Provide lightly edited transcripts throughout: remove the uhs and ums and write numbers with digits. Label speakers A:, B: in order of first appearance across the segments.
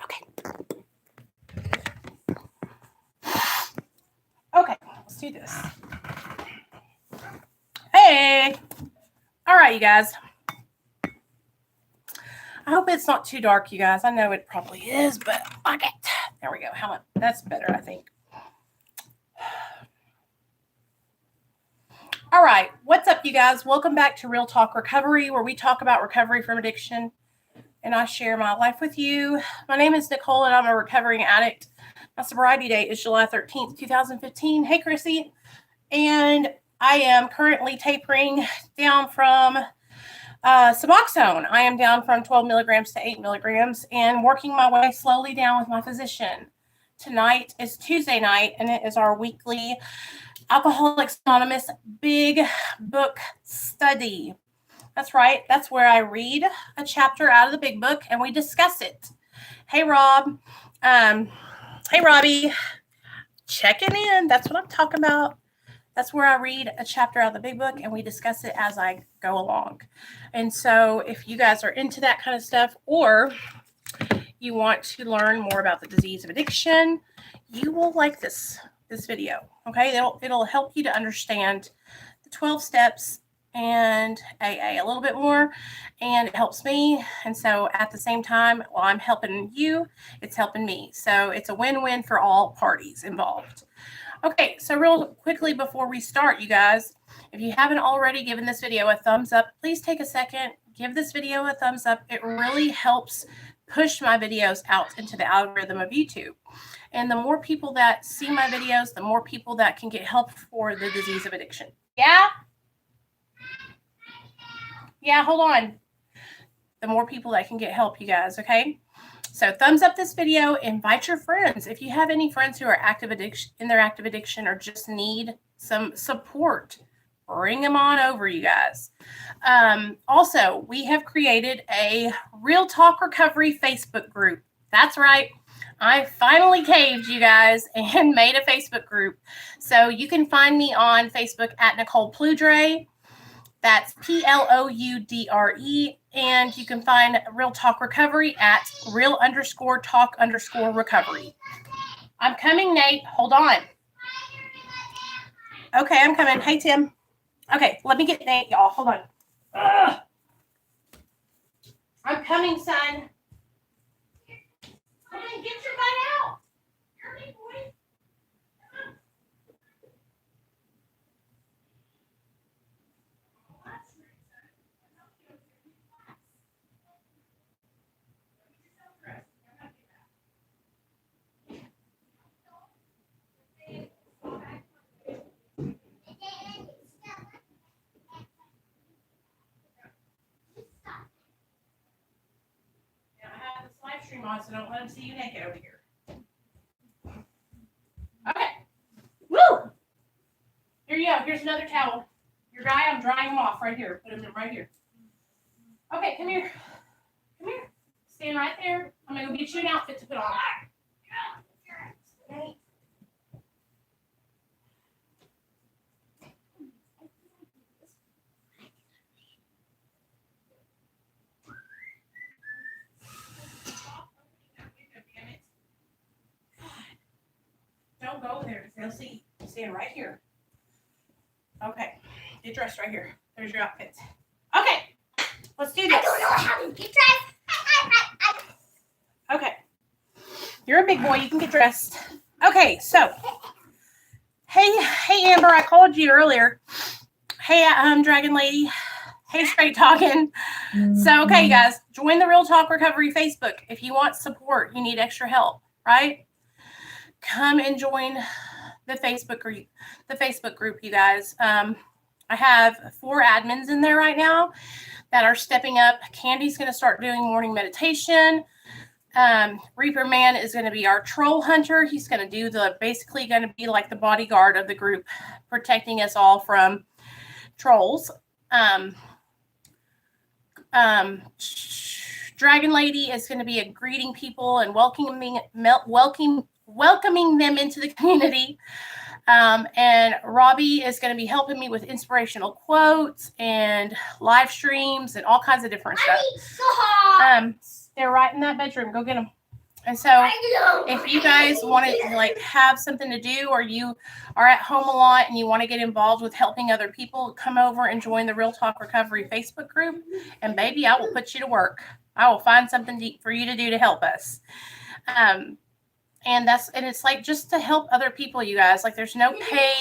A: Okay. Okay, let's do this. Hey. All right, you guys. I hope it's not too dark, you guys. I know it probably is, but okay. There we go. How much? That's better, I think. All right. What's up, you guys? Welcome back to Real Talk Recovery, where we talk about recovery from addiction, and I share my life with you. My name is Nicole, and I'm a recovering addict. My sobriety date is July 13th, 2015. Hey, Krissy. And I am currently tapering down from Suboxone. I am down from 12 milligrams to 8 milligrams and working my way slowly down with my physician. Tonight is Tuesday night, and it is our weekly Alcoholics Anonymous Big Book Study. That's right. That's where I read a chapter out of the big book and we discuss it. Hey, Rob. Hey, Robbie. Checking in. That's what I'm talking about. That's where I read a chapter out of the big book and we discuss it as I go along. And so if you guys are into that kind of stuff, or you want to learn more about the disease of addiction, you will like this video. Okay, it'll help you to understand the 12 steps and AA a little bit more, and it helps me. And so at the same time, while I'm helping you, it's helping me. So it's a win-win for all parties involved. Okay, so real quickly before we start, you guys, if you haven't already given this video a thumbs up, please take a second, give this video a thumbs up. It really helps push my videos out into the algorithm of YouTube. And the more people that see my videos, the more people that can get help for the disease of addiction. Yeah? Yeah, hold on. The more people that can get help, you guys, okay? So thumbs up this video, invite your friends. If you have any friends who are in their active addiction or just need some support, bring them on over, you guys. Also, we have created a Real Talk Recovery Facebook group. That's right. I finally caved, you guys, and made a Facebook group. So you can find me on Facebook at Nicole Pludre. That's Ploudre. And you can find Real Talk Recovery at real_talk_recovery. I'm coming, Nate. Hold on. Okay, I'm coming. Hey, Tim. Okay, let me get Nate, y'all. Hold on. Ugh. I'm coming, son. Come on, get your butt out. You're a big boy. Live stream on, so don't let them see you naked over here. Okay. Woo! Here you go. Here's another towel. Your guy, I'm drying him off right here. Put him right here. Okay, come here. Come here. Stand right there. I'm going to go get you an outfit to put on. Okay. Don't go there. They'll see. Stand right here. Okay. Get dressed right here. There's your outfit. Okay. Let's do this. I don't know how to get dressed. Okay. You're a big boy. You can get dressed. Okay. So, hey, Amber. I called you earlier. Hey, Dragon Lady. Hey, Straight Talking. So, okay, you guys, join the Real Talk Recovery Facebook. If you want support, you need extra help, right? Come and join the Facebook group. You guys. I have 4 admins in there right now that are stepping up. Candy's going to start doing morning meditation. Reaper Man is going to be our troll hunter. He's going to do basically going to be like the bodyguard of the group, protecting us all from trolls. Dragon Lady is going to be greeting people and welcoming them into the community. And Robbie is going to be helping me with inspirational quotes and live streams and all kinds of different stuff. They're right in that bedroom. Go get them. And so if you guys want to like have something to do, or you are at home a lot and you want to get involved with helping other people, come over and join the Real Talk Recovery Facebook group. And baby, I will put you to work. I will find something for you to do to help us. And it's like just to help other people, you guys. Like there's no pay.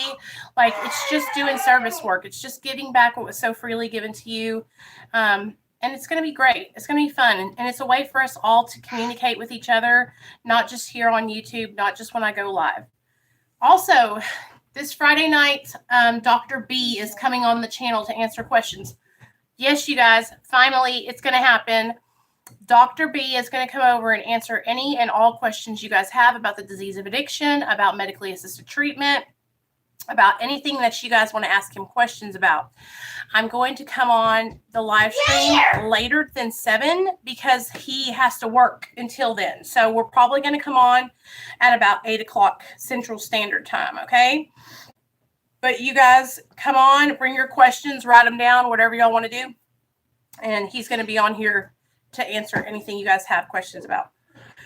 A: Like it's just doing service work. It's just giving back what was so freely given to you. And it's going to be great. It's going to be fun. And it's a way for us all to communicate with each other, not just here on YouTube, not just when I go live. Also, this Friday night, Dr. B is coming on the channel to answer questions. Yes, you guys, finally, it's going to happen. Dr. B is going to come over and answer any and all questions you guys have about the disease of addiction, about medically assisted treatment, about anything that you guys want to ask him questions about. I'm going to come on the live stream later than 7 because he has to work until then. So we're probably going to come on at about 8 o'clock Central Standard Time, okay? But you guys come on, bring your questions, write them down, whatever y'all want to do. And he's going to be on here to answer anything you guys have questions about.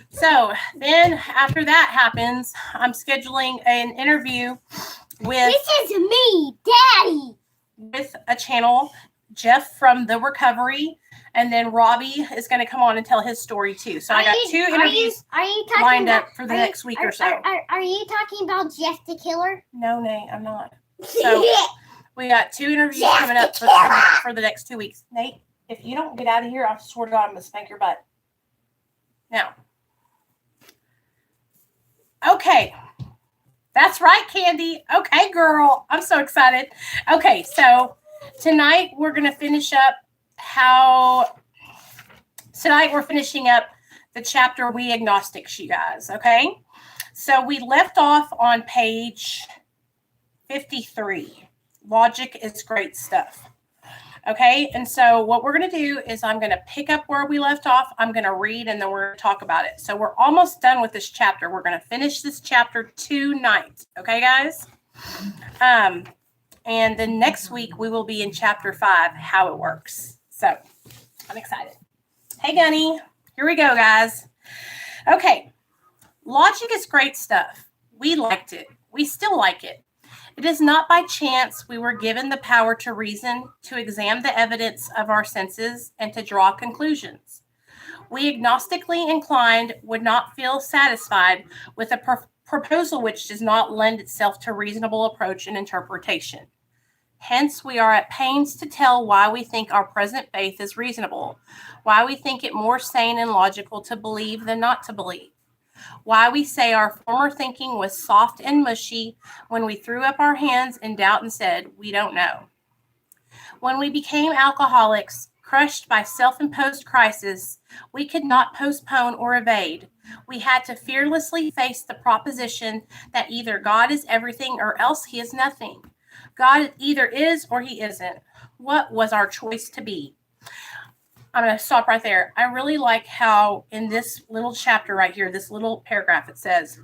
A: So then after that happens, I'm scheduling an interview with...
B: This is me, Daddy.
A: With a channel, Jeff from The Recovery, and then Robbie is going to come on and tell his story too. So I got 2 interviews lined up for the next week or so.
B: Are you talking about Jeff the Killer?
A: No, Nate, I'm not. So we got 2 interviews coming up for the next 2 weeks. Nate, if you don't get out of here, I swear to God, I'm going to spank your butt. Now. Okay. That's right, Candy. Okay, girl. I'm so excited. Okay, so tonight we're going to finish up Tonight we're finishing up the chapter We Agnostics, you guys, okay? So we left off on page 53. Logic is great stuff. Okay, and so what we're going to do is I'm going to pick up where we left off. I'm going to read, and then we're going to talk about it. So we're almost done with this chapter. We're going to finish this chapter tonight. Okay, guys? And then next week, we will be in chapter 5, how it works. So I'm excited. Hey, Gunny. Here we go, guys. Okay. Logic is great stuff. We liked it. We still like it. It is not by chance we were given the power to reason, to examine the evidence of our senses, and to draw conclusions. We agnostically inclined would not feel satisfied with a proposal which does not lend itself to reasonable approach and interpretation. Hence, we are at pains to tell why we think our present faith is reasonable, why we think it more sane and logical to believe than not to believe. Why we say our former thinking was soft and mushy when we threw up our hands in doubt and said, we don't know. When we became alcoholics, crushed by self-imposed crisis, we could not postpone or evade. We had to fearlessly face the proposition that either God is everything or else he is nothing. God either is or he isn't. What was our choice to be? I'm going to stop right there. I really like how in this little chapter right here, this little paragraph, it says,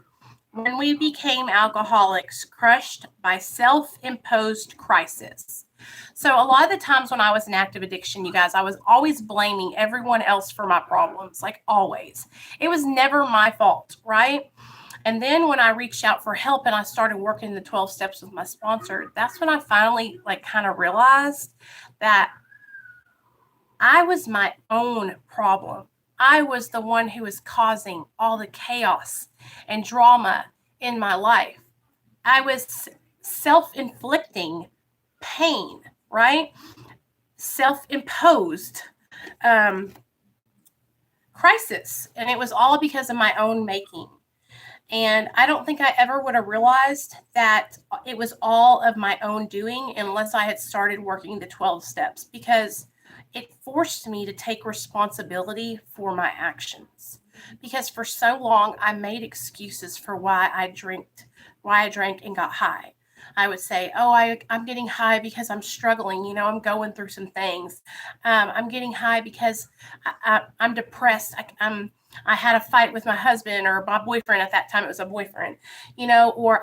A: when we became alcoholics, crushed by self-imposed crisis. So a lot of the times when I was in active addiction, you guys, I was always blaming everyone else for my problems, like always. It was never my fault, right? And then when I reached out for help and I started working the 12 steps with my sponsor, that's when I finally kind of realized that I was my own problem. I was the one who was causing all the chaos and drama in my life. I was self-inflicting pain, right? Self-imposed crisis. And it was all because of my own making. And I don't think I ever would have realized that it was all of my own doing unless I had started working the 12 steps, because it forced me to take responsibility for my actions. Because for so long, I made excuses for why I drank and got high. I would say, I'm getting high because I'm struggling. I'm going through some things. I'm getting high because I'm depressed. I had a fight with my husband or my boyfriend. At that time, it was a boyfriend, or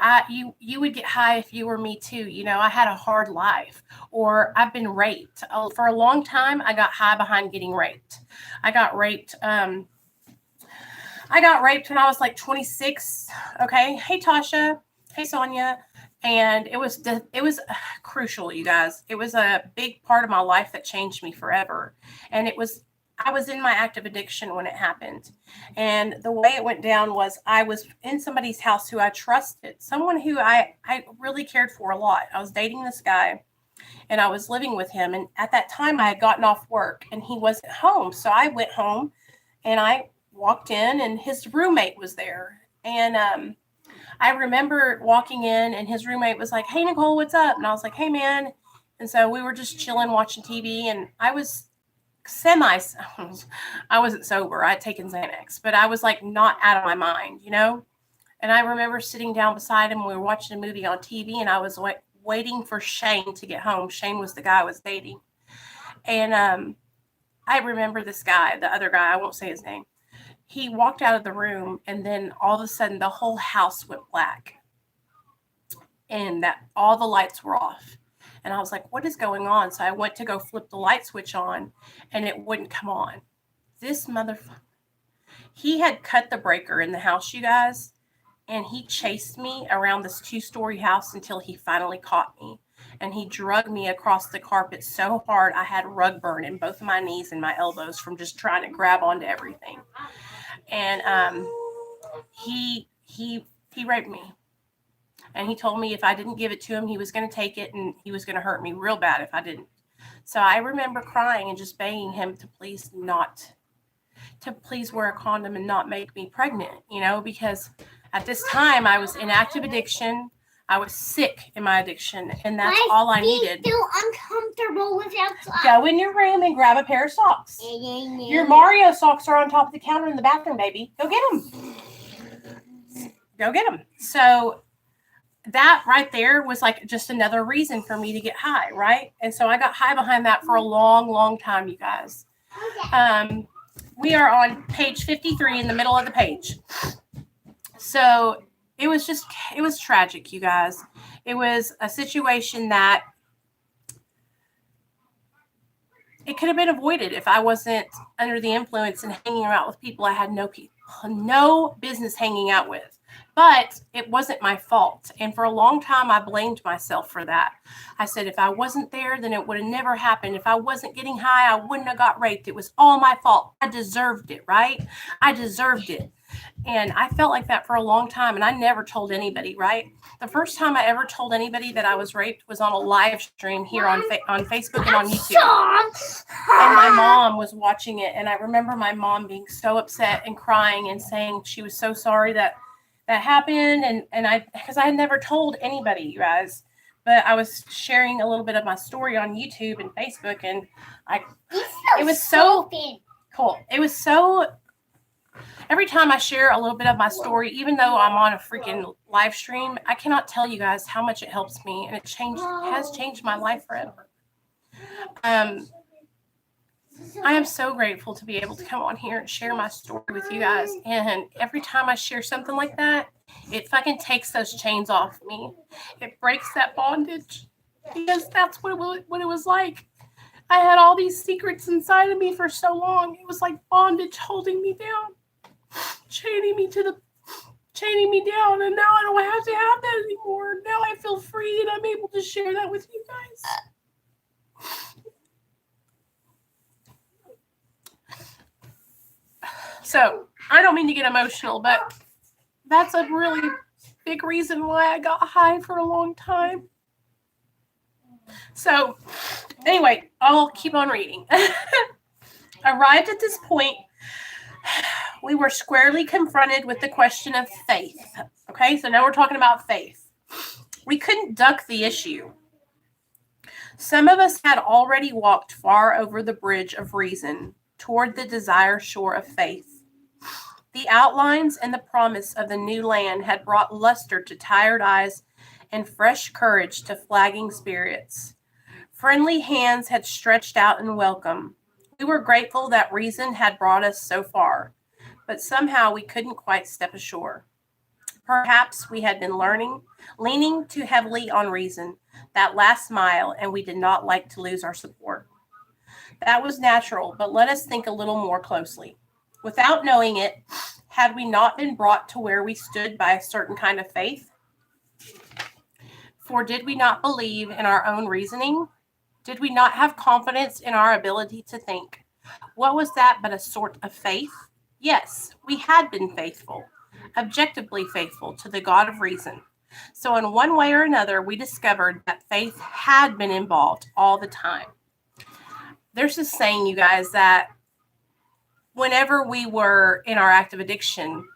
A: you would get high if you were me too. I had a hard life, or I've been raped. For a long time, I got high behind getting raped. I got raped. I got raped when I was like 26. Okay. Hey, Tasha. Hey, Sonia. And it was crucial, you guys. It was a big part of my life that changed me forever. And I was in my active addiction when it happened. And the way it went down was I was in somebody's house who I trusted, someone who I really cared for a lot. I was dating this guy and I was living with him. And at that time I had gotten off work and he wasn't home. So I went home and I walked in and his roommate was there. And, I remember walking in and his roommate was like, "Hey, Nicole, what's up?" And I was like, "Hey, man." And so we were just chilling, watching TV. And I was I wasn't sober. I'd taken Xanax, but I was like not out of my mind, you know? And I remember sitting down beside him. We were watching a movie on TV and I was waiting for Shane to get home. Shane was the guy I was dating. And I remember this guy, the other guy, I won't say his name. He walked out of the room and then all of a sudden the whole house went black and that all the lights were off. And I was like, what is going on? So I went to go flip the light switch on and it wouldn't come on. This motherfucker, he had cut the breaker in the house, you guys, and he chased me around this 2-story house until he finally caught me. And he dragged me across the carpet so hard I had rug burn in both of my knees and my elbows from just trying to grab onto everything. And he raped me. And he told me if I didn't give it to him, he was going to take it and he was going to hurt me real bad if I didn't. So I remember crying and just begging him to please wear a condom and not make me pregnant, you know, because at this time I was in active addiction. I was sick in my addiction, and that's all I needed.
B: I feel uncomfortable without socks.
A: Go in your room and grab a pair of socks. Your Mario socks are on top of the counter in the bathroom, baby. Go get them. Go get them. So that right there was like just another reason for me to get high, right? And so I got high behind that for a long, long time, you guys.
B: Okay.
A: We are on page 53 in the middle of the page. So it was tragic, you guys. It was a situation that it could have been avoided if I wasn't under the influence and hanging out with people I had no business hanging out with. But it wasn't my fault. And for a long time, I blamed myself for that. I said, if I wasn't there, then it would have never happened. If I wasn't getting high, I wouldn't have got raped. It was all my fault. I deserved it, right? I deserved it. And I felt like that for a long time. And I never told anybody, right? The first time I ever told anybody that I was raped was on a live stream here on Facebook and on YouTube. And my mom was watching it. And I remember my mom being so upset and crying and saying she was so sorry that happened. And because I had never told anybody, you guys. But I was sharing a little bit of my story on YouTube and Facebook. And it was so cool. It was so... Every time I share a little bit of my story, even though I'm on a freaking live stream, I cannot tell you guys how much it helps me, and it has changed my life forever. I am so grateful to be able to come on here and share my story with you guys. And every time I share something like that, it fucking takes those chains off me. It breaks that bondage, because that's what it was like. I had all these secrets inside of me for so long. It was like bondage holding me down. Chaining me down, and now I don't have to have that anymore. Now I feel free and I'm able to share that with you guys. So I don't mean to get emotional, but that's a really big reason why I got high for a long time. So anyway, I'll keep on reading. Arrived at this point, we were squarely confronted with the question of faith. Okay, so now we're talking about faith. We couldn't duck the issue. Some of us had already walked far over the bridge of reason toward the desired shore of faith. The outlines and the promise of the new land had brought luster to tired eyes and fresh courage to flagging spirits. Friendly hands had stretched out in welcome. We were grateful that reason had brought us so far, but somehow we couldn't quite step ashore. Perhaps we had been leaning too heavily on reason, that last mile, and we did not like to lose our support. That was natural, but let us think a little more closely. Without knowing it, had we not been brought to where we stood by a certain kind of faith? For did we not believe in our own reasoning? Did we not have confidence in our ability to think? What was that but a sort of faith? Yes, we had been faithful, objectively faithful to the God of reason. So in one way or another, we discovered that faith had been involved all the time. There's this saying, you guys, that whenever we were in our active addiction,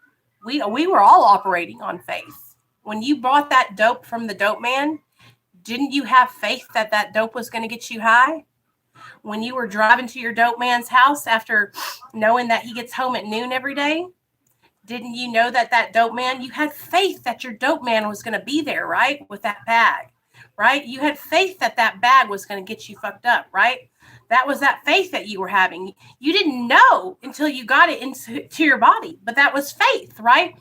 A: we were all operating on faith. When you bought that dope from the dope man, didn't you have faith that that dope was going to get you high? When you were driving to your dope man's house after knowing that he gets home at noon every day, didn't you know that that dope man, you had faith that your dope man was going to be there, right? With that bag, right? You had faith that that bag was going to get you fucked up, right? That was that faith that you were having. You didn't know until you got it into your body, but that was faith, right?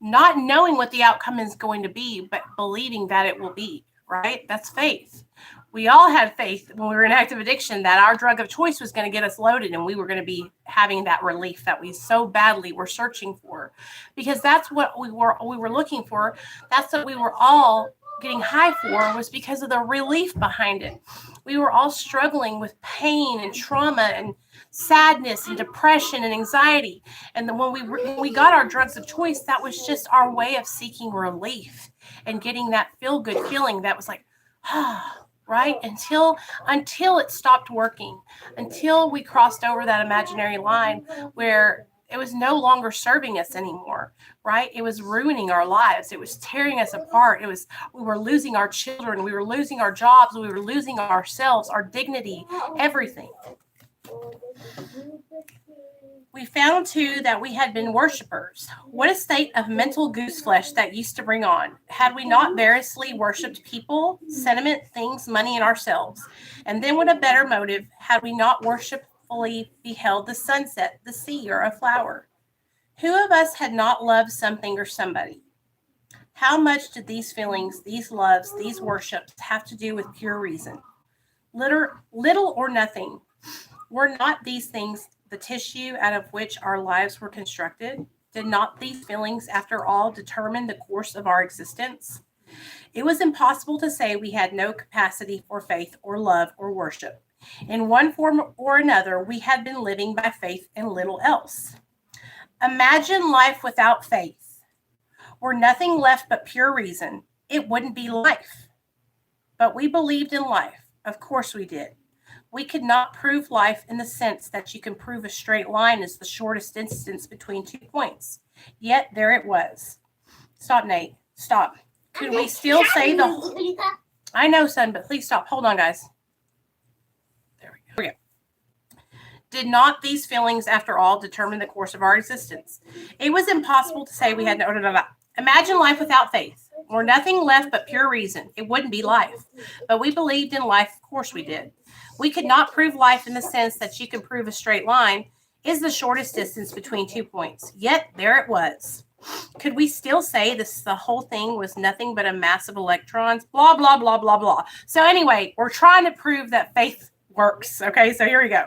A: Not knowing what the outcome is going to be, but believing that it will be, right? That's faith. We all had faith when we were in active addiction that our drug of choice was going to get us loaded and we were going to be having that relief that we so badly were searching for, because that's what we were looking for. That's what we were all getting high for, was because of the relief behind it. We were all struggling with pain and trauma and sadness and depression and anxiety. And then when we got our drugs of choice, that was just our way of seeking relief and getting that feel-good feeling that was like, right? Until it stopped working, until we crossed over that imaginary line where it was no longer serving us anymore, right? It was ruining our lives. It was tearing us apart. We were losing our children. We were losing our jobs. We were losing ourselves, our dignity, everything. We found, too, that we had been worshipers. What a state of mental gooseflesh that used to bring on. Had we not variously worshipped people, sentiment, things, money, and ourselves? And then with a better motive, had we not worshipfully beheld the sunset, the sea, or a flower? Who of us had not loved something or somebody? How much did these feelings, these loves, these worships have to do with pure reason? Little or nothing. Were not these things the tissue out of which our lives were constructed? Did not these feelings, after all, determine the course of our existence? It was impossible to say we had no capacity for faith or love or worship. In one form or another, we had been living by faith and little else. Imagine life without faith. Were nothing left but pure reason, it wouldn't be life. But we believed in life. Of course we did. We could not prove life in the sense that you can prove a straight line is the shortest distance between 2 points. Yet there it was. Stop, Nate. Stop. Could we still say the... I know, son, but please stop. Hold on, guys. There we go. Did not these feelings, after all, determine the course of our existence? It was impossible to say we had no... Imagine life without faith. Or nothing left but pure reason. It wouldn't be life. But we believed in life. Of course we did. We could not prove life in the sense that you can prove a straight line is the shortest distance between 2 points. Yet there it was. Could we still say the whole thing was nothing but a mass of electrons? Blah, blah, blah, blah, blah. So anyway, we're trying to prove that faith works. Okay, so here we go.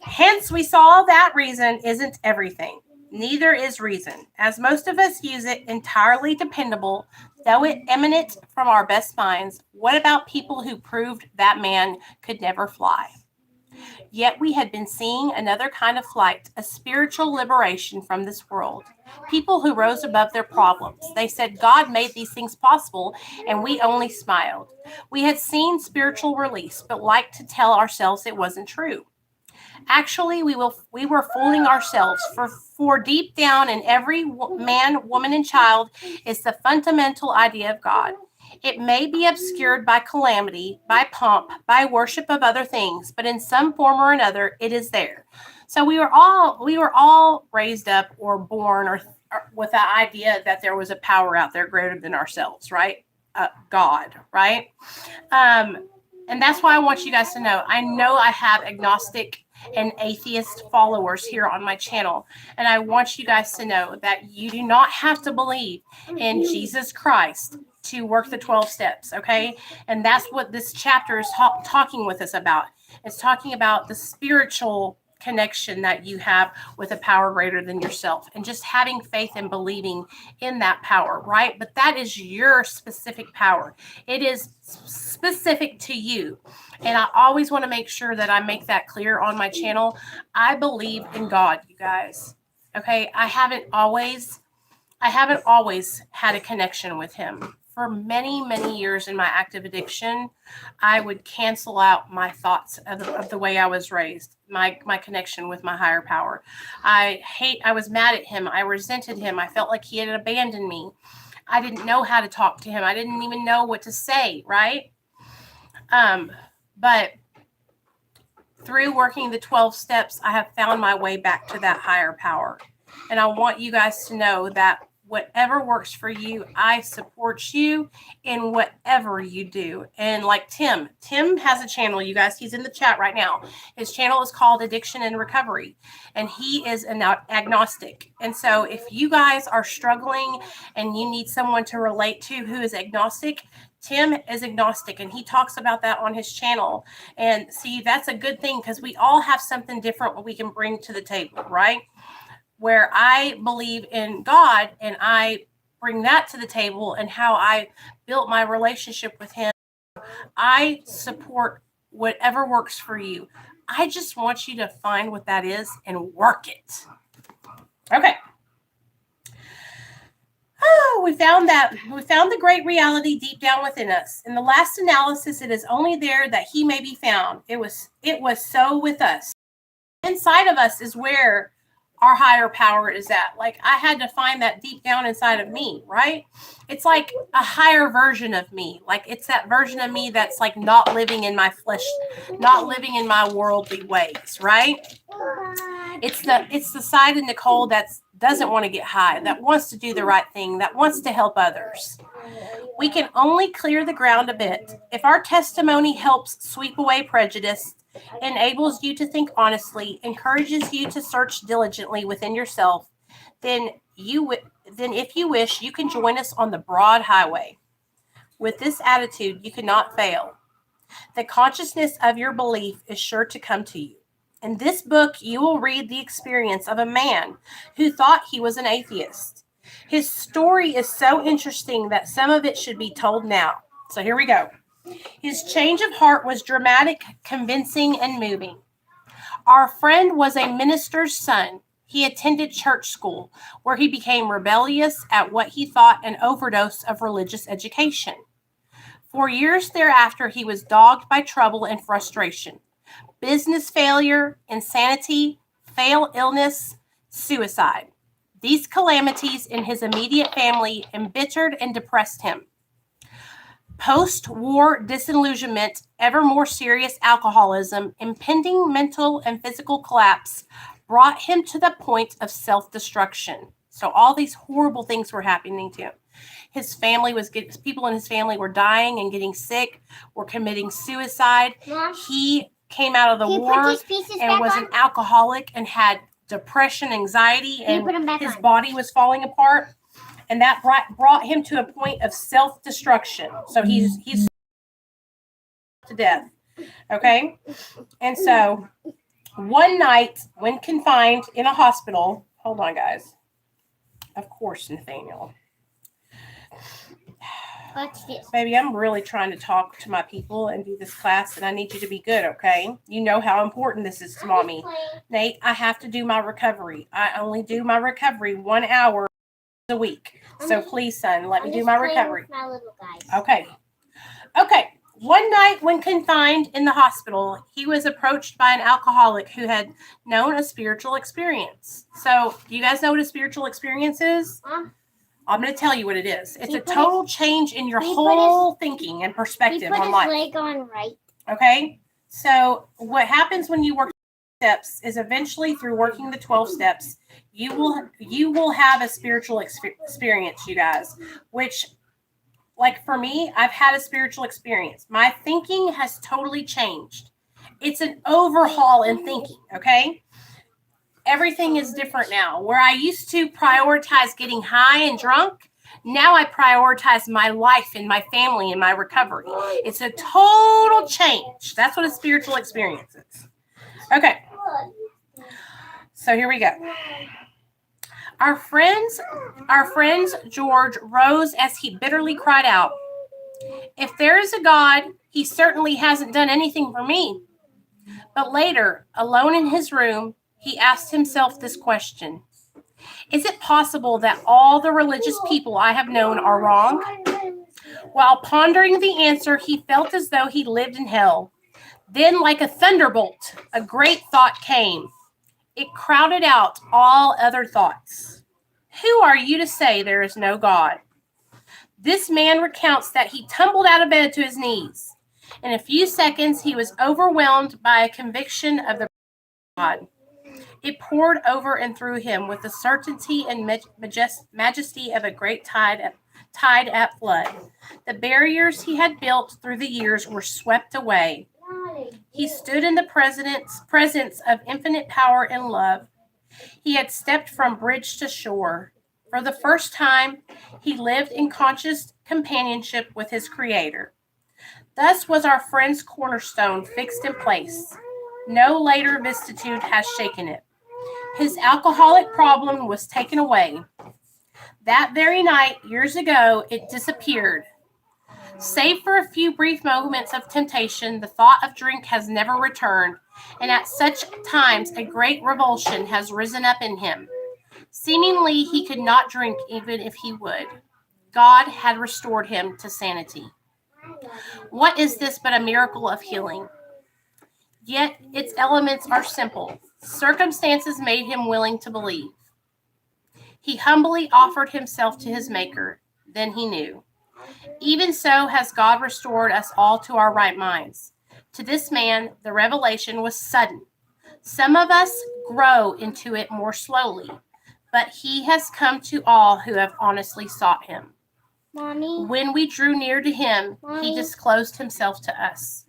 A: Hence, we saw that reason isn't everything. Neither is reason, as most of us use it entirely dependable, though it emanate from our best minds. What about people who proved that man could never fly? Yet we had been seeing another kind of flight, a spiritual liberation from this world. People who rose above their problems. They said God made these things possible, and we only smiled. We had seen spiritual release, but liked to tell ourselves it wasn't true. Actually, we were fooling ourselves, for deep down in every man, woman, and child is the fundamental idea of God. It may be obscured by calamity, by pomp, by worship of other things, but in some form or another, it is there. So we were all raised up or born or with the idea that there was a power out there greater than ourselves, right? God, right? And that's why I want you guys to know. I know I have agnostic and atheist followers here on my channel. And I want you guys to know that you do not have to believe in Jesus Christ to work the 12 steps, okay? And that's what this chapter is talking with us about. It's talking about the spiritual connection that you have with a power greater than yourself, and just having faith and believing in that power, right? But that is your specific power. It is specific to you. And I always want to make sure that I make that clear on my channel. I believe in God, you guys. Okay? I haven't always had a connection with him. For many, many years in my active addiction, I would cancel out my thoughts of the way I was raised, my connection with my higher power. I was mad at him. I resented him. I felt like he had abandoned me. I didn't know how to talk to him. I didn't even know what to say, right? But through working the 12 steps, I have found my way back to that higher power. And I want you guys to know that whatever works for you, I support you in whatever you do. And like Tim has a channel, you guys. He's in the chat right now. His channel is called Addiction and Recovery, and he is an agnostic. And so if you guys are struggling and you need someone to relate to who is agnostic, Tim is agnostic, and he talks about that on his channel. And see, that's a good thing, because we all have something different what we can bring to the table, right? Where I believe in God and I bring that to the table, and how I built my relationship with him. I support whatever works for you. I just want you to find what that is and work it. Okay. Oh, we found the great reality deep down within us. In the last analysis, it is only there that he may be found. It was so with us. Inside of us is where our higher power is at. Like, I had to find that deep down inside of me, right? It's like a higher version of me. Like, it's that version of me that's like not living in my flesh, not living in my worldly ways, right? It's the side of Nicole that doesn't want to get high, that wants to do the right thing, that wants to help others. We can only clear the ground a bit. If our testimony helps sweep away prejudice, enables you to think honestly, encourages you to search diligently within yourself, then if you wish, you can join us on the broad highway. With this attitude, you cannot fail. The consciousness of your belief is sure to come to you. In this book, you will read the experience of a man who thought he was an atheist. His story is so interesting that some of it should be told now. So here we go. His change of heart was dramatic, convincing, and moving. Our friend was a minister's son. He attended church school, where he became rebellious at what he thought an overdose of religious education. For years thereafter, he was dogged by trouble and frustration, business failure, insanity, fatal illness, suicide. These calamities in his immediate family embittered and depressed him. Post-war disillusionment, ever more serious alcoholism, impending mental and physical collapse brought him to the point of self-destruction. So all these horrible things were happening to him. People in his family were dying and getting sick, were committing suicide.
B: Mom,
A: he came out of the war and was an alcoholic and had depression, anxiety, and his body was falling apart. And that brought him to a point of self-destruction. So he's to death. Okay? And so one night when confined in a hospital, hold on, guys. Of course, Nathaniel.
B: what's this?
A: Baby, I'm really trying to talk to my people and do this class, and I need you to be good, okay? You know how important this is to mommy. Nate, I have to do my recovery. I only do my recovery 1 hour a week. So please, son, let me do my recovery.
B: My little guys.
A: Okay. One night when confined in the hospital, he was approached by an alcoholic who had known a spiritual experience. So, do you guys know what a spiritual experience is? I'm going to tell you what it is. It's a total change in your whole thinking and perspective on life.
B: He put his leg on right.
A: Okay? So, what happens when you work steps is eventually through working the 12 steps, you will have a spiritual experience, you guys, which, like for me, I've had a spiritual experience. My thinking has totally changed. It's an overhaul in thinking, okay? Everything is different now. Where I used to prioritize getting high and drunk, now I prioritize my life and my family and my recovery. It's a total change. That's what a spiritual experience is. Okay. So here we go. Our friends George rose as he bitterly cried out, "If there is a God, he certainly hasn't done anything for me." But later, alone in his room, he asked himself this question: is it possible that all the religious people I have known are wrong? While pondering the answer, he felt as though he lived in hell. Then, like a thunderbolt, a great thought came. It crowded out all other thoughts. Who are you to say there is no God? This man recounts that he tumbled out of bed to his knees. In a few seconds, he was overwhelmed by a conviction of the God. It poured over and through him with the certainty and majesty of a great tide at flood. The barriers he had built through the years were swept away. He stood in the presence of infinite power and love. He had stepped from bridge to shore. For the first time, he lived in conscious companionship with his Creator. Thus was our friend's cornerstone fixed in place. No later vicissitude has shaken it. His alcoholic problem was taken away. That very night, years ago, it disappeared. Save for a few brief moments of temptation, the thought of drink has never returned, and at such times a great revulsion has risen up in him. Seemingly, he could not drink even if he would. God had restored him to sanity. What is this but a miracle of healing? Yet its elements are simple. Circumstances made him willing to believe. He humbly offered himself to his Maker. Then he knew. Even so has God restored us all to our right minds. To this man, the revelation was sudden. Some of us grow into it more slowly, but he has come to all who have honestly sought him.
B: Mommy.
A: When we drew near to him,
B: Mommy.
A: he disclosed himself to us.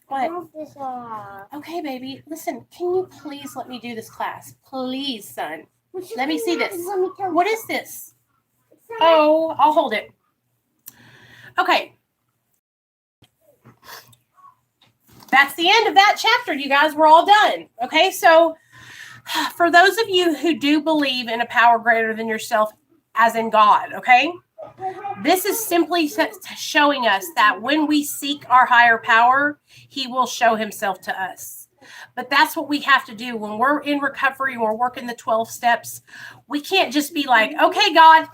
A: What?
B: Move this off.
A: Okay, baby. Listen, can you please let me do this class? Please, son. Let me see this. What is this? Oh, I'll hold it. Okay. That's the end of that chapter, you guys. We're all done. Okay, so for those of you who do believe in a power greater than yourself, as in God, okay? This is simply showing us that when we seek our higher power, he will show himself to us. But that's what we have to do when we're in recovery and we're working the 12 steps. We can't just be like, okay, God,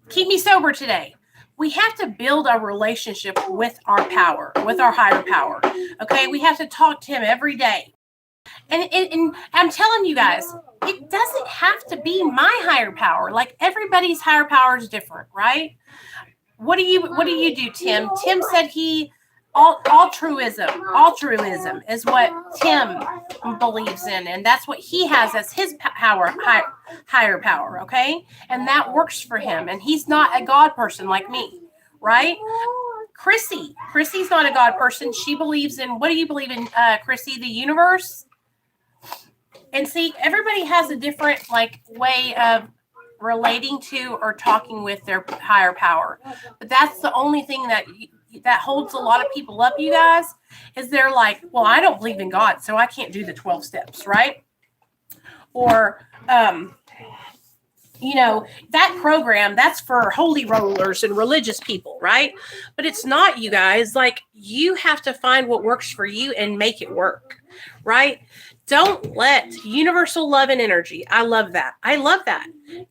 A: keep me sober today. We have to build a relationship with our power, with our higher power. Okay, we have to talk to him every day. And I'm telling you guys, it doesn't have to be my higher power. Like everybody's higher power is different, right? What do you do, Tim? Tim said altruism is what Tim believes in, and that's what he has as his power, higher power, okay? And that works for him, and he's not a God person like me, right? Krissy's not a God person. She believes in, what do you believe in, Krissy? The universe? And see, everybody has a different way of relating to or talking with their higher power. But that's the only thing that holds a lot of people up, you guys, is they're like, well, I don't believe in God, so I can't do the 12 steps, right? Or, that program, that's for holy rollers and religious people, right? But it's not, you guys. Like, you have to find what works for you and make it work, right? Don't let universal love and energy. I love that.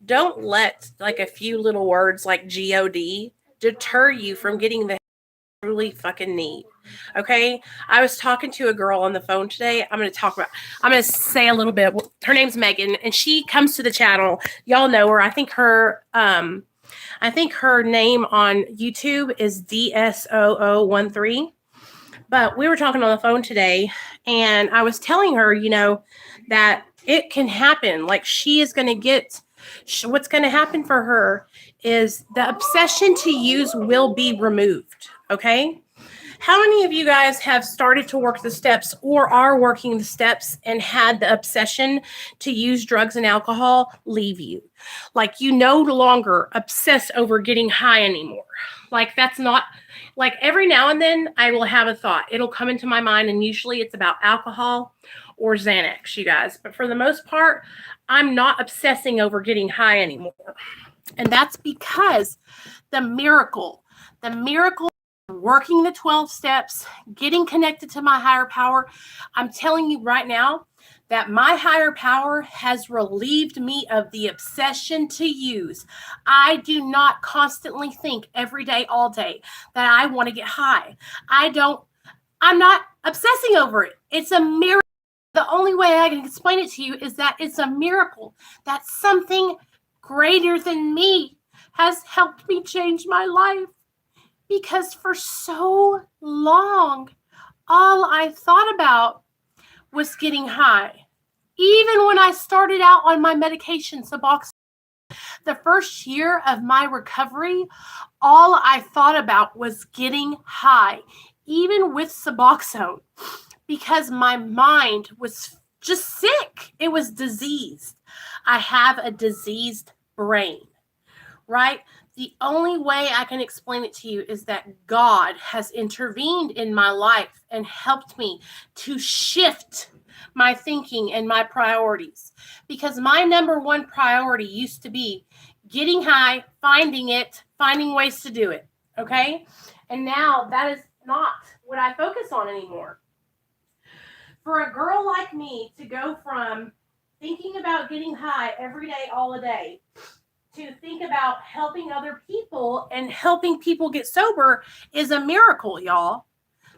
A: Don't let a few little words like God deter you from getting the help you truly fucking need. Okay. I was talking to a girl on the phone today. I'm going to say a little bit. Her name's Megan, and she comes to the channel. Y'all know her. I think her name on YouTube is DSOO13. But we were talking on the phone today, and I was telling her, that it can happen. Like, she is going to get, what's going to happen for her is the obsession to use will be removed. Okay. How many of you guys have started to work the steps or are working the steps and had the obsession to use drugs and alcohol leave you? Like you no longer obsess over getting high anymore. Like that's not, like every now and then I will have a thought. It'll come into my mind and usually it's about alcohol or Xanax, you guys. But for the most part, I'm not obsessing over getting high anymore. And that's because the miracle working the 12 steps, getting connected to my higher power. I'm telling you right now that my higher power has relieved me of the obsession to use. I do not constantly think every day, all day, that I want to get high. I'm not obsessing over it. It's a miracle. The only way I can explain it to you is that it's a miracle that something greater than me has helped me change my life. Because for so long, all I thought about was getting high. Even when I started out on my medication, Suboxone, the first year of my recovery, all I thought about was getting high, even with Suboxone, because my mind was just sick. It was diseased. I have a diseased brain, right? The only way I can explain it to you is that God has intervened in my life and helped me to shift my thinking and my priorities. Because my number one priority used to be getting high, finding ways to do it. Okay? And now that is not what I focus on anymore. For a girl like me to go from thinking about getting high every day, all a day, to think about helping other people and helping people get sober is a miracle, y'all.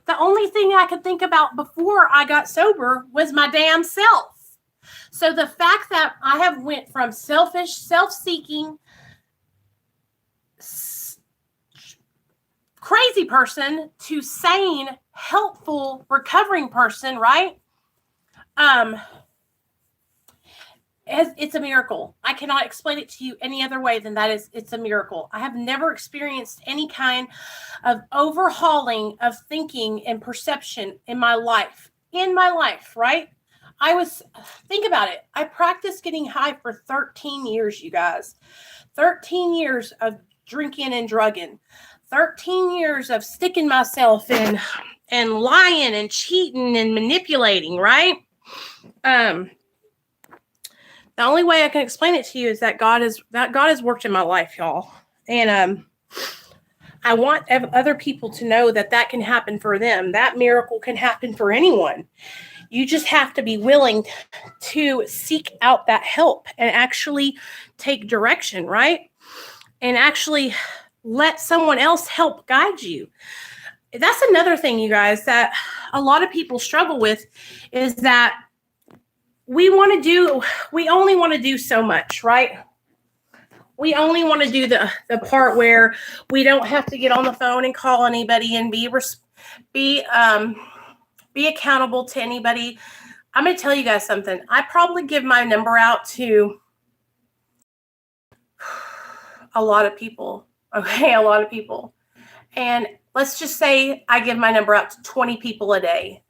A: The only thing I could think about before I got sober was my damn self. So the fact that I have went from selfish, self-seeking, crazy person to sane, helpful, recovering person, right? It's a miracle. I cannot explain it to you any other way than that. It's a miracle. I have never experienced any kind of overhauling of thinking and perception in my life. Right? Think about it. I practiced getting high for 13 years, you guys. 13 years of drinking and drugging. 13 years of sticking myself in and lying and cheating and manipulating, right? The only way I can explain it to you is that God has worked in my life, y'all. And I want other people to know that can happen for them. That miracle can happen for anyone. You just have to be willing to seek out that help and actually take direction, right? And actually let someone else help guide you. That's another thing, you guys, that a lot of people struggle with is that we only want to do so much, right? We only want to do the part where we don't have to get on the phone and call anybody and be accountable to anybody. I'm going to tell you guys something. I probably give my number out to a lot of people. Okay, a lot of people. And let's just say I give my number out to 20 people a day.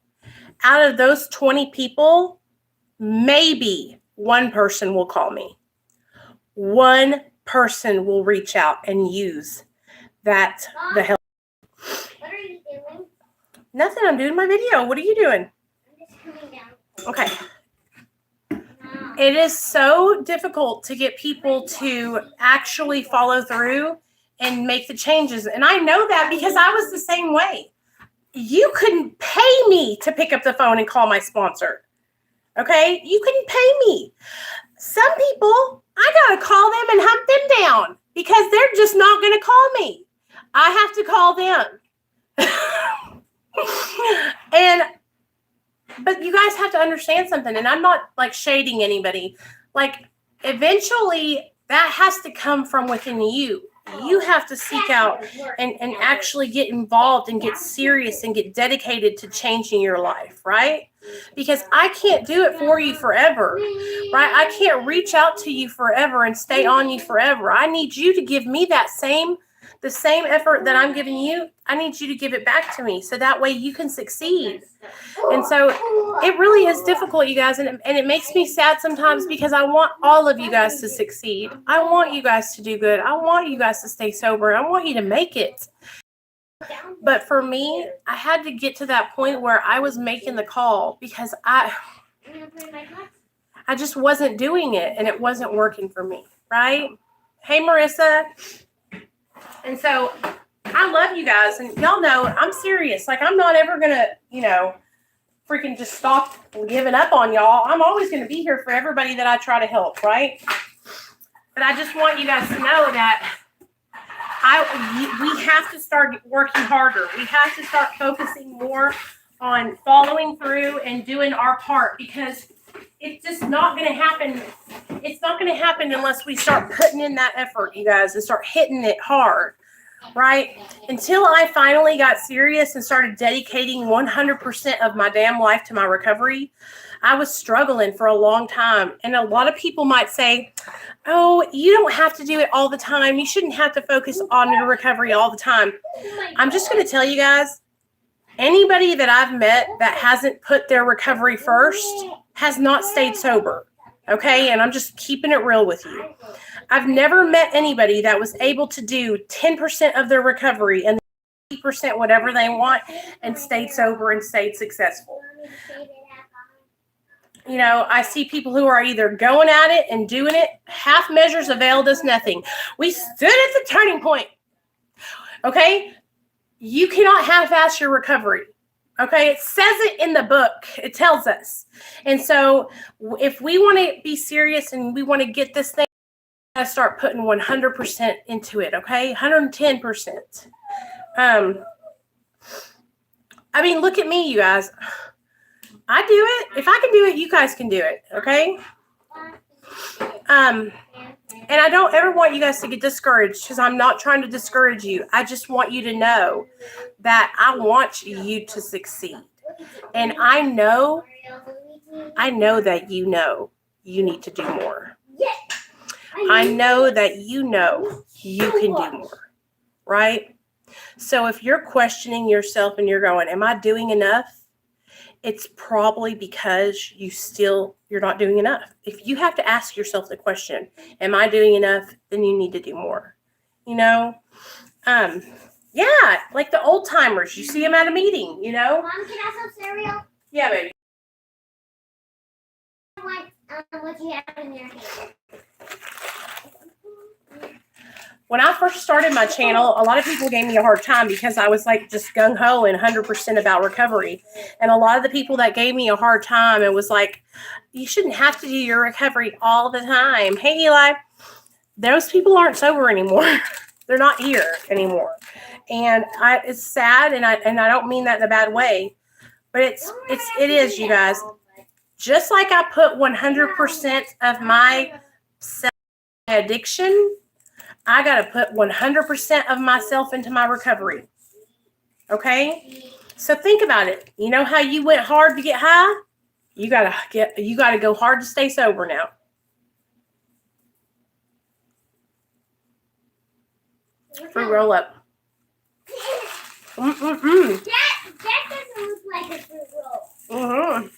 A: Out of those 20 people, maybe one person will call me. One person will reach out and use the help.
B: What are you doing?
A: Nothing. I'm doing my video. What are you doing?
B: I'm just coming down.
A: Okay.
B: Mom.
A: It is so difficult to get people to actually follow through and make the changes. And I know that because I was the same way. You couldn't pay me to pick up the phone and call my sponsor. Okay? You couldn't pay me. Some people, I got to call them and hunt them down because they're just not going to call me. I have to call them. But you guys have to understand something, and I'm not like shading anybody. Like eventually that has to come from within you. You have to seek out and actually get involved and get serious and get dedicated to changing your life, right? Because I can't do it for you forever, right? I can't reach out to you forever and stay on you forever. I need you to give me that same The same effort that I'm giving you, I need you to give it back to me so that way you can succeed. And so it really is difficult, you guys, and it makes me sad sometimes because I want all of you guys to succeed. I want you guys to do good. I want you guys to stay sober. I want you to make it. But for me, I had to get to that point where I was making the call because I just wasn't doing it and it wasn't working for me, right? Hey, Marissa. And so I love you guys, and y'all know I'm serious. Like, I'm not ever going to, freaking just stop giving up on y'all. I'm always going to be here for everybody that I try to help, right? But I just want you guys to know that we have to start working harder. We have to start focusing more on following through and doing our part, because it's just not going to happen. It's not going to happen unless we start putting in that effort, you guys, and start hitting it hard, right? Until I finally got serious and started dedicating 100% of my damn life to my recovery, I was struggling for a long time. And a lot of people might say, oh, you don't have to do it all the time. You shouldn't have to focus on your recovery all the time. I'm just going to tell you guys, anybody that I've met that hasn't put their recovery first has not stayed sober. Okay? And I'm just keeping it real with you. I've never met anybody that was able to do 10% of their recovery and 80% whatever they want and stayed sober and stayed successful. I see people who are either going at it and doing it. Half measures availed us nothing. We stood at the turning point. Okay? You cannot half-ass your recovery. Okay? It says it in the book. It tells us. And so if we want to be serious and we want to get this thing, we got to start putting 100% into it. Okay? 110%. Look at me, you guys. I do it. If I can do it, you guys can do it. Okay? And I don't ever want you guys to get discouraged, because I'm not trying to discourage you. I just want you to know that I want you to succeed. And I know that you need to do more. I know that you can do more. Right? So if you're questioning yourself and you're going, am I doing enough? It's probably because you're not doing enough. If you have to ask yourself the question, am I doing enough? Then you need to do more. Yeah, like the old timers. You see them at a meeting,
B: Mom, can I have some cereal?
A: Yeah, baby.
B: What do you have in your hand?
A: When I first started my channel, a lot of people gave me a hard time because I was like just gung-ho and 100% about recovery. And a lot of the people that gave me a hard time, it was like, you shouldn't have to do your recovery all the time. Hey, Eli, those people aren't sober anymore. They're not here anymore. And it's sad, and I don't mean that in a bad way, but it is, you guys. Just like I put 100% of my addiction, I got to put 100% of myself into my recovery. Okay? So think about it. You know how you went hard to get high? You got to go hard to stay sober now. Fruit roll up.
B: That doesn't look like a fruit roll.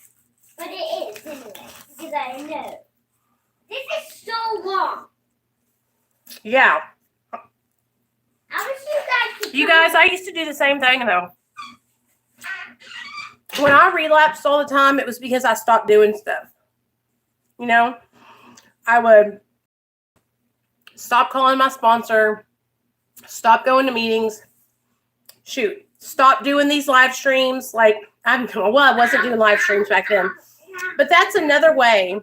B: But it is anyway, because I know. This is so long.
A: Yeah.
B: I wish
A: You guys, I used to do the same thing though. When I relapsed all the time, it was because I stopped doing stuff. I would stop calling my sponsor, stop going to meetings, stop doing these live streams. Like, I wasn't doing live streams back then. But that's another way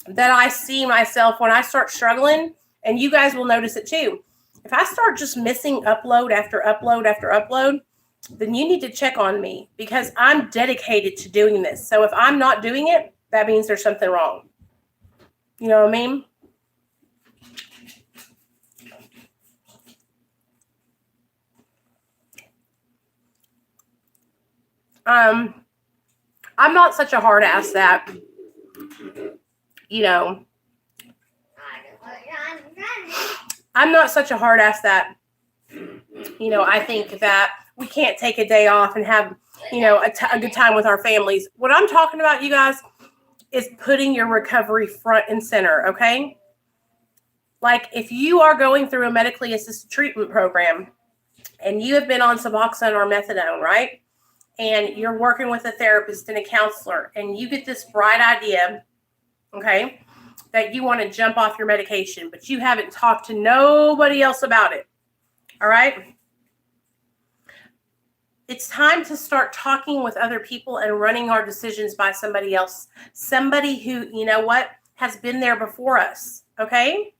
A: that I see myself when I start struggling. And you guys will notice it too. If I start just missing upload after upload after upload, then you need to check on me, because I'm dedicated to doing this. So if I'm not doing it, that means there's something wrong. You know what I mean? I'm not such a hard ass that, I'm not such a hard ass that I think that we can't take a day off and have, a good time with our families. What I'm talking about, you guys, is putting your recovery front and center, okay? Like if you are going through a medically assisted treatment program and you have been on Suboxone or methadone, right? And you're working with a therapist and a counselor and you get this bright idea, okay, that you want to jump off your medication, but you haven't talked to nobody else about it, all right? It's time to start talking with other people and running our decisions by somebody else. Somebody who, has been there before us, okay?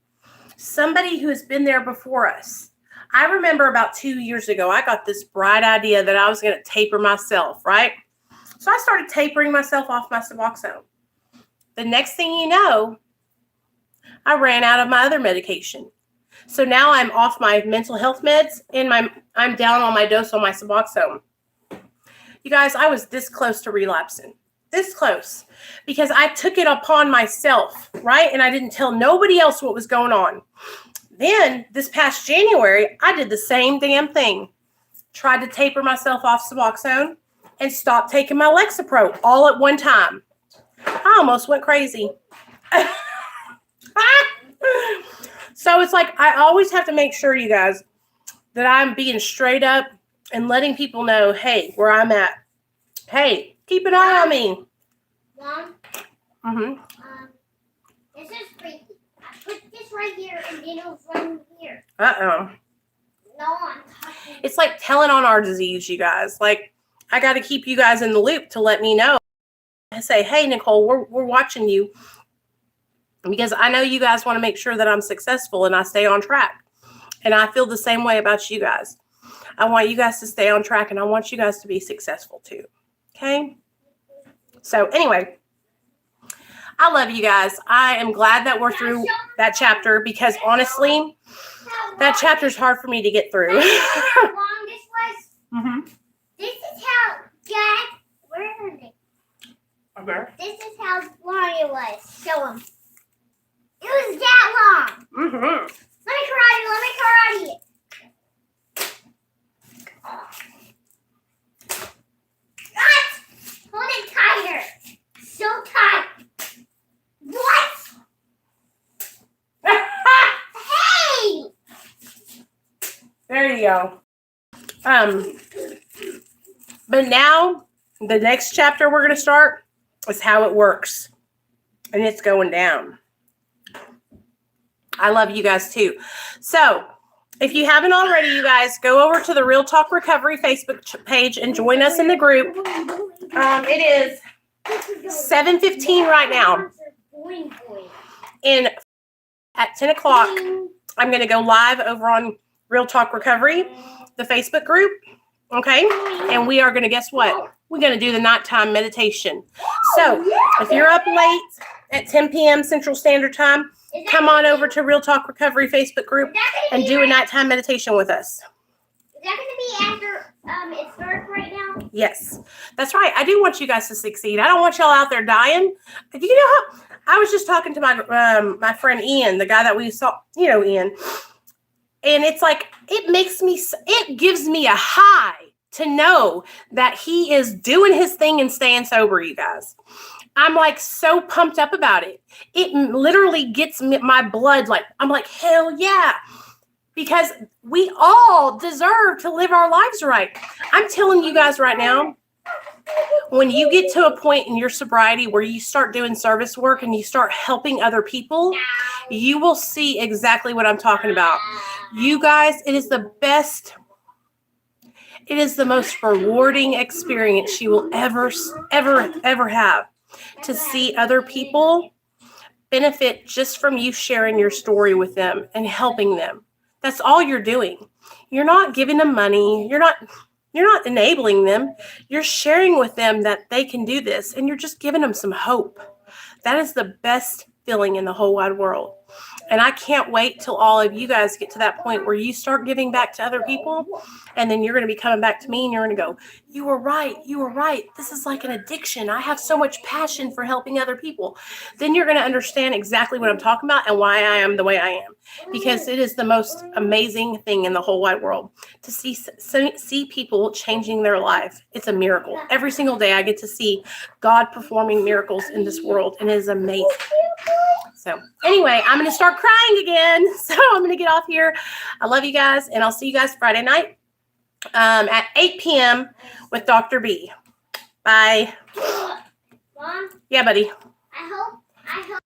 A: Somebody who has been there before us. I remember about 2 years ago, I got this bright idea that I was going to taper myself, right? So I started tapering myself off my Suboxone. The next thing you know, I ran out of my other medication. So now I'm off my mental health meds and I'm down on my dose on my Suboxone. You guys, I was this close to relapsing. This close. Because I took it upon myself, right? And I didn't tell nobody else what was going on. Then this past January, I did the same damn thing. Tried to taper myself off Suboxone and stopped taking my Lexapro all at one time. I almost went crazy. So it's like I always have to make sure, you guys, that I'm being straight up and letting people know, hey, where I'm at. Hey, keep an eye on me.
B: Mom?
A: Mm-hmm.
B: This is freaky. I put this right here and then it was right here.
A: Uh-oh.
B: No, I'm talking.
A: It's like telling on our disease, you guys. Like, I got to keep you guys in the loop to let me know. I say, hey, Nicole, we're watching you. Because I know you guys want to make sure that I'm successful and I stay on track. And I feel the same way about you guys. I want you guys to stay on track and I want you guys to be successful too. Okay? So anyway, I love you guys. I am glad that we're through that chapter because honestly, that chapter is hard for me to get through.
B: How long this was?
A: Mm-hmm.
B: This is how, Dad, where are they?
A: Okay.
B: This is how long it was. Show them. It was that long.
A: Mm-hmm.
B: Let me karate it. Hold it tighter. So tight. What? Hey!
A: There you go. But now the next chapter we're going to start is how it works. And it's going down. I love you guys too. So if you haven't already, you guys, go over to the Real Talk Recovery Facebook page and join us in the group. It is 7:15 right now. And at 10 o'clock, I'm going to go live over on Real Talk Recovery, the Facebook group. Okay? And we are going to, guess what? We're going to do the nighttime meditation. So if you're up late at 10 p.m. Central Standard Time, come on over to Real Talk Recovery Facebook group and do a nighttime meditation with us.
B: Is that going to be after it's dark right now?
A: Yes, that's right. I do want you guys to succeed. I don't want y'all out there dying. You know, I was just talking to my friend Ian, the guy that we saw, Ian. And it's like, it gives me a high to know that he is doing his thing and staying sober, you guys. I'm like so pumped up about it. It literally gets my blood I'm like, hell yeah. Because we all deserve to live our lives right. I'm telling you guys right now, when you get to a point in your sobriety where you start doing service work and you start helping other people, you will see exactly what I'm talking about. You guys, it is the best. It is the most rewarding experience you will ever have. To see other people benefit just from you sharing your story with them and helping them. That's all you're doing. You're not giving them money. You're not enabling them. You're sharing with them that they can do this, and you're just giving them some hope. That is the best feeling in the whole wide world. And I can't wait till all of you guys get to that point where you start giving back to other people, and then you're going to be coming back to me and you're going to go, You were right. You were right. This is like an addiction. I have so much passion for helping other people. Then you're going to understand exactly what I'm talking about and why I am the way I am. Because it is the most amazing thing in the whole wide world to see people changing their life. It's a miracle. Every single day I get to see God performing miracles in this world, and it is amazing. So anyway, I'm going to start crying again. So I'm going to get off here. I love you guys, and I'll see you guys Friday night at 8 p.m. with Dr. B. Bye.
B: Mom?
A: Yeah, buddy.
B: I hope